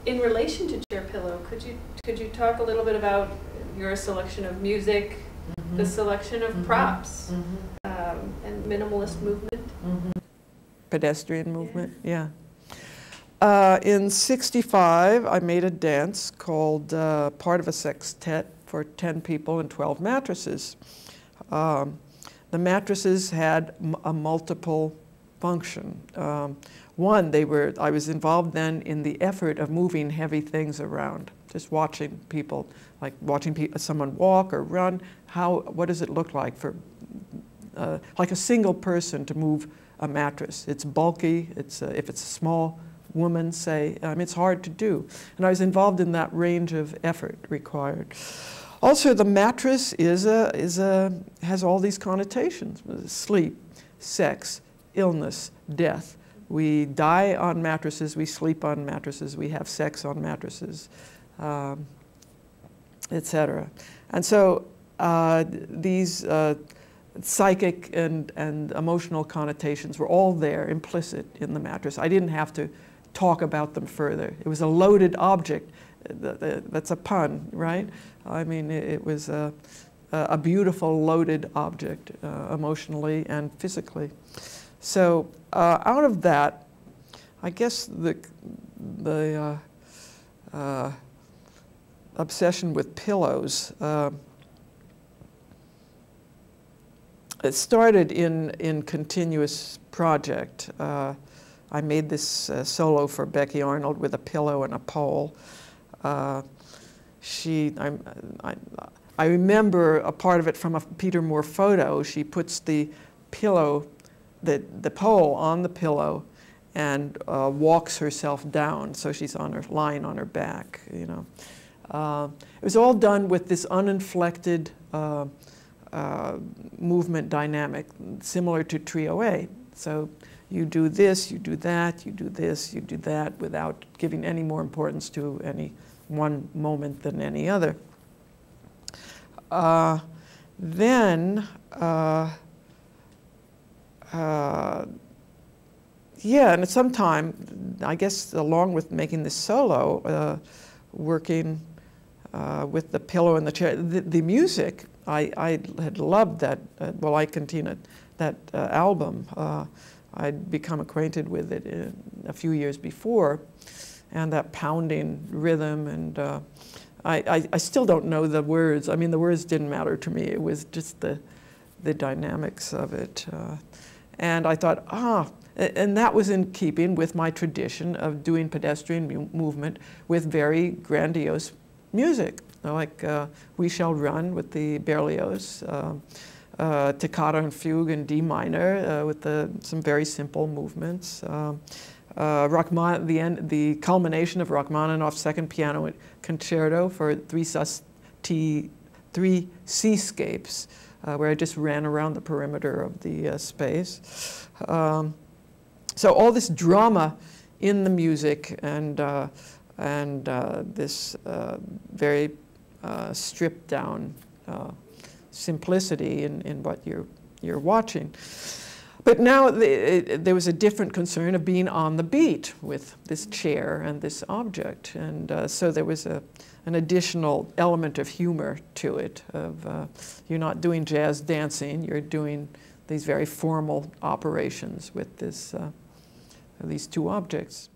in relation to Chair Pillow, could you talk a little bit about your selection of music, the selection of props, and minimalist movement? Pedestrian movement, yeah. In '65, I made a dance called Part of a Sextet for 10 people and 12 mattresses. The mattresses had a multiple function. One, I was involved then in the effort of moving heavy things around, just watching people, like watching someone walk or run. What does it look like for, like a single person to move a mattress? It's bulky, if it's a small woman, say, it's hard to do. And I was involved in that range of effort required. Also, the mattress has all these connotations: sleep, sex, illness, death. We die on mattresses, we sleep on mattresses, we have sex on mattresses, etc. And so these psychic and emotional connotations were all there, implicit in the mattress. I didn't have to talk about them further. It was a loaded object. That's a pun, right? I mean, it was a beautiful loaded object, emotionally and physically. So out of that, I guess the obsession with pillows, it started in continuous project. I made this solo for Becky Arnold with a pillow and a pole. I remember a part of it from a Peter Moore photo. She puts the pillow, the pole on the pillow, and walks herself down, so she's lying on her back. You know, it was all done with this uninflected movement dynamic, similar to Trio A. So you do this, you do that, you do this, you do that, without giving any more importance to any one moment than any other. Yeah, and at some time, I guess along with making this solo, working with the pillow and the chair, the music, I had loved that, well, I Cantina, that album. I'd become acquainted with it a few years before, and that pounding rhythm, and I still don't know the words. I mean, the words didn't matter to me. It was just the dynamics of it. And I thought, and that was in keeping with my tradition of doing pedestrian movement with very grandiose music, like We Shall Run with the Berlioz, Toccata and Fugue in D minor with some very simple movements. The culmination of Rachmaninoff's second piano concerto for three seascapes, where I just ran around the perimeter of the space. So all this drama in the music and this very stripped down simplicity in what you're watching. But now there was a different concern of being on the beat with this chair and this object, and so there was an additional element of humor to it. You're not doing jazz dancing; you're doing these very formal operations with these two objects.